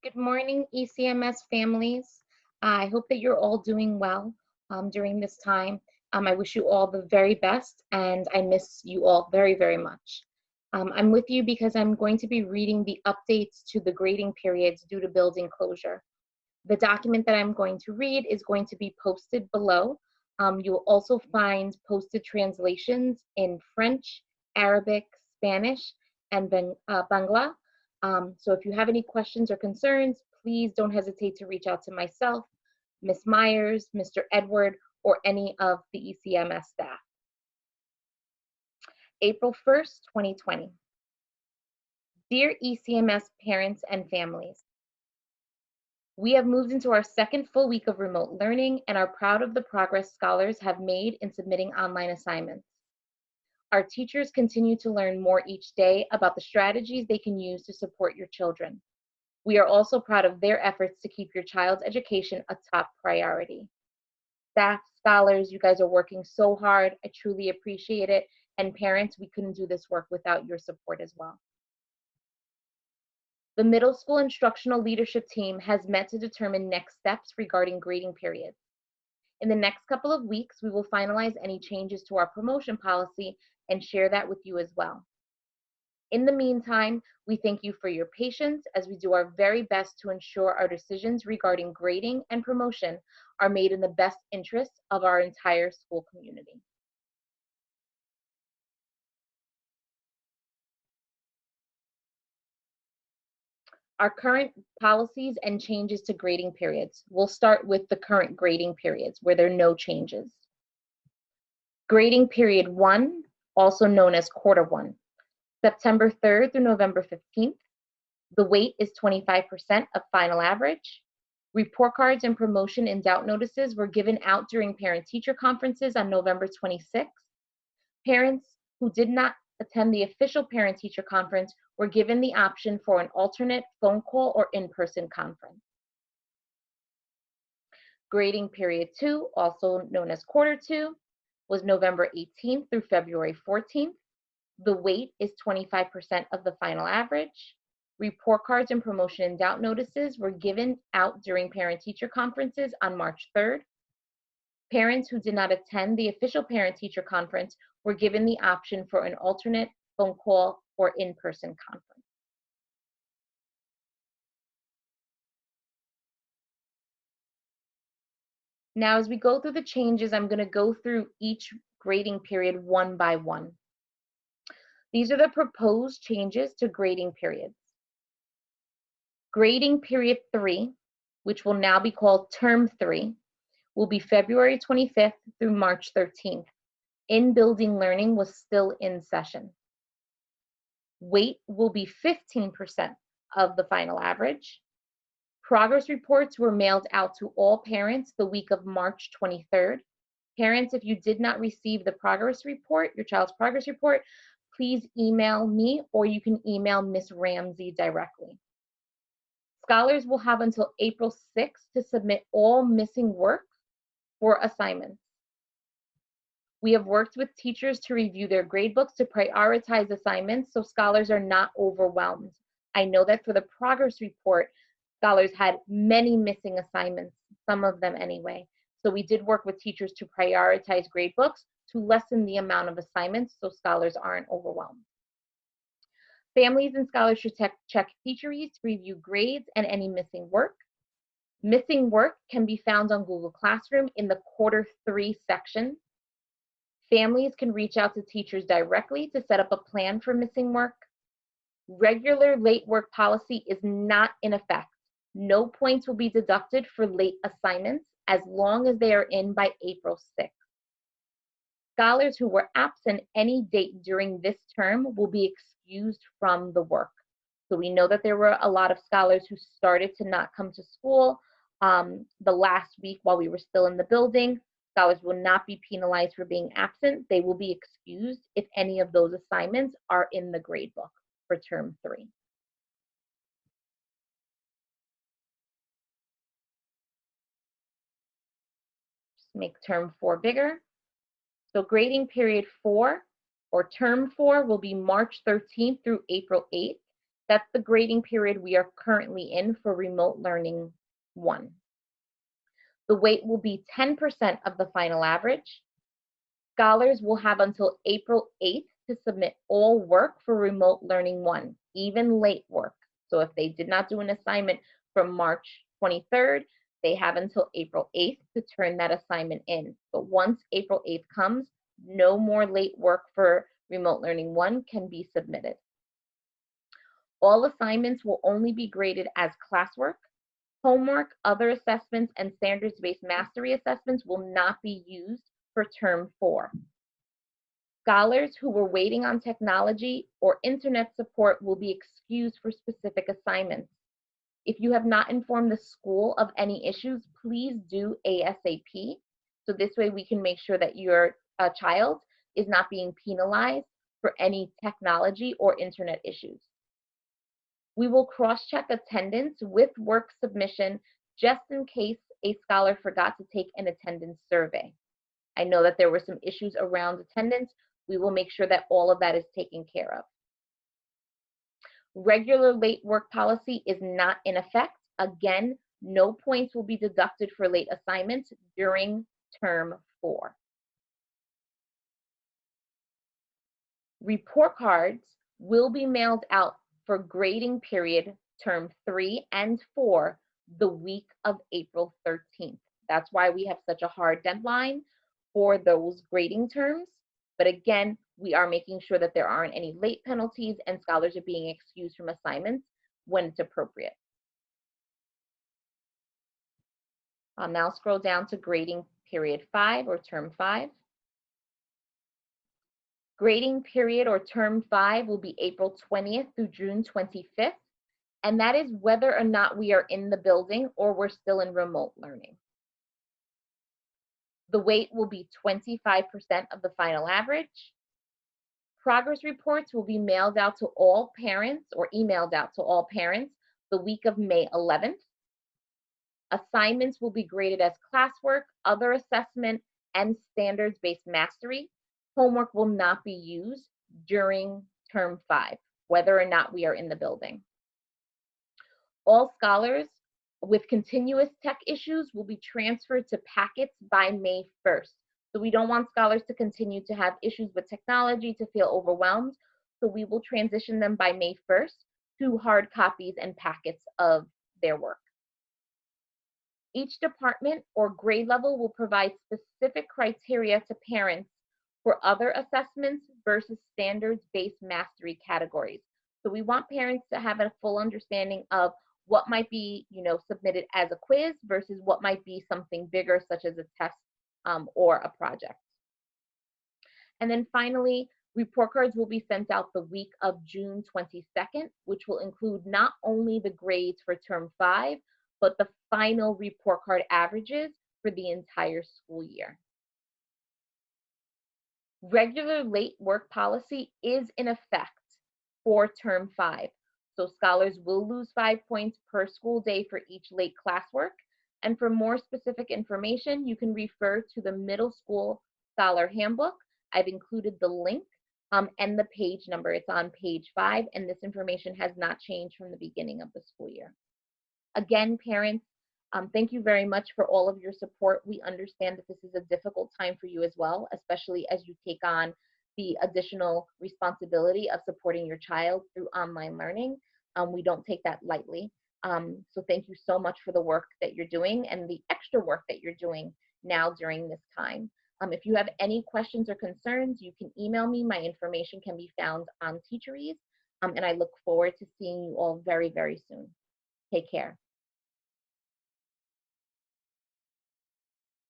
Good morning, ECMS families. I hope that you're all doing well during this time. I wish you all the very best, and I miss you all very, very much. I'm with you because I'm going to be reading the updates to the grading periods due to building closure. The document that I'm going to read is going to be posted below. You'll also find posted translations in French, Arabic, Spanish, and Bangla. So if you have any questions or concerns, please don't hesitate to reach out to myself, Ms. Myers, Mr. Edward, or any of the ECMS staff. April 1st, 2020. Dear ECMS parents and families, we have moved into our second full week of remote learning and are proud of the progress scholars have made in submitting online assignments. Our teachers continue to learn more each day about the strategies they can use to support your children. We are also proud of their efforts to keep your child's education a top priority. Staff, scholars, you guys are working so hard. I truly appreciate it. And parents, we couldn't do this work without your support as well. The middle school instructional leadership team has met to determine next steps regarding grading periods. In the next couple of weeks, we will finalize any changes to our promotion policy and share that with you as well. In the meantime, we thank you for your patience as we do our very best to ensure our decisions regarding grading and promotion are made in the best interest of our entire school community. Our current policies and changes to grading periods. We'll start with the current grading periods where there are no changes. Grading period 1, also known as quarter 1, September 3rd through November 15th. The weight is 25% of final average. Report cards and promotion and doubt notices were given out during parent-teacher conferences on November 26th. Parents who did not attend the official parent-teacher conference were given the option for an alternate phone call or in-person conference. Grading period 2, also known as quarter 2, was November 18th through February 14th. The weight is 25% of the final average. Report cards and promotion and doubt notices were given out during parent-teacher conferences on March 3rd. Parents who did not attend the official parent-teacher conference were given the option for an alternate phone call or in-person conference. Now, as we go through the changes, I'm going to go through each grading period one by one. These are the proposed changes to grading periods. Grading period 3, which will now be called term 3, will be February 25th through March 13th. In-building learning was still in session. Weight will be 15% of the final average. Progress reports were mailed out to all parents the week of March 23rd. Parents, if you did not receive the progress report, your child's progress report, please email me or you can email Ms. Ramsey directly. Scholars will have until April 6th to submit all missing work for assignments. We have worked with teachers to review their gradebooks to prioritize assignments so scholars are not overwhelmed. I know that for the progress report, scholars had many missing assignments, some of them anyway. So we did work with teachers to prioritize gradebooks to lessen the amount of assignments so scholars aren't overwhelmed. Families and scholars should check Teacheries to review grades and any missing work. Missing work can be found on Google Classroom in the quarter 3 section. Families can reach out to teachers directly to set up a plan for missing work. Regular late work policy is not in effect. No points will be deducted for late assignments as long as they are in by April 6th. Scholars who were absent any date during this term will be excused from the work. So we know that there were a lot of scholars who started to not come to school the last week while we were still in the building. Scholars will not be penalized for being absent. They will be excused if any of those assignments are in the gradebook for term 3. Just make term 4 bigger. So grading period 4 or term 4 will be March 13th through April 8th. That's the grading period we are currently in for remote learning 1. The weight will be 10% of the final average. Scholars will have until April 8th to submit all work for remote learning 1, even late work. So if they did not do an assignment from March 23rd, they have until April 8th to turn that assignment in. But once April 8th comes, no more late work for remote learning 1 can be submitted. All assignments will only be graded as classwork. Homework, other assessments, and standards-based mastery assessments will not be used for term 4. Scholars who were waiting on technology or internet support will be excused for specific assignments. If you have not informed the school of any issues, please do ASAP. So this way we can make sure that your child is not being penalized for any technology or internet issues. We will cross-check attendance with work submission just in case a scholar forgot to take an attendance survey. I know that there were some issues around attendance. We will make sure that all of that is taken care of. Regular late work policy is not in effect. Again, no points will be deducted for late assignments during term 4. Report cards will be mailed out for grading period term 3 and 4 the week of April 13th. That's why we have such a hard deadline for those grading terms. But again, we are making sure that there aren't any late penalties and scholars are being excused from assignments when it's appropriate. I'll now scroll down to grading period 5 or term 5. Grading period or term 5 will be April 20th through June 25th, and that is whether or not we are in the building or we're still in remote learning. The weight will be 25% of the final average. Progress reports will be mailed out to all parents or emailed out to all parents the week of May 11th. Assignments will be graded as classwork, other assessment, and standards-based mastery. Homework will not be used during term 5, whether or not we are in the building. All scholars with continuous tech issues will be transferred to packets by May 1st. So we don't want scholars to continue to have issues with technology, to feel overwhelmed. So we will transition them by May 1st to hard copies and packets of their work. Each department or grade level will provide specific criteria to parents for other assessments versus standards-based mastery categories. So we want parents to have a full understanding of what might be, submitted as a quiz versus what might be something bigger, such as a test or a project. And then finally, report cards will be sent out the week of June 22nd, which will include not only the grades for term 5, but the final report card averages for the entire school year. Regular late work policy is in effect for term 5. So scholars will lose 5 points per school day for each late classwork. And for more specific information, you can refer to the middle school scholar handbook. I've included the link and the page number. It's on page 5, and this information has not changed from the beginning of the school year. Again, parents, thank you very much for all of your support. We understand that this is a difficult time for you as well, especially as you take on the additional responsibility of supporting your child through online learning. We don't take that lightly. So thank you so much for the work that you're doing and the extra work that you're doing now during this time. If you have any questions or concerns, you can email me. My information can be found on Teacheries, and I look forward to seeing you all very, very soon. Take care.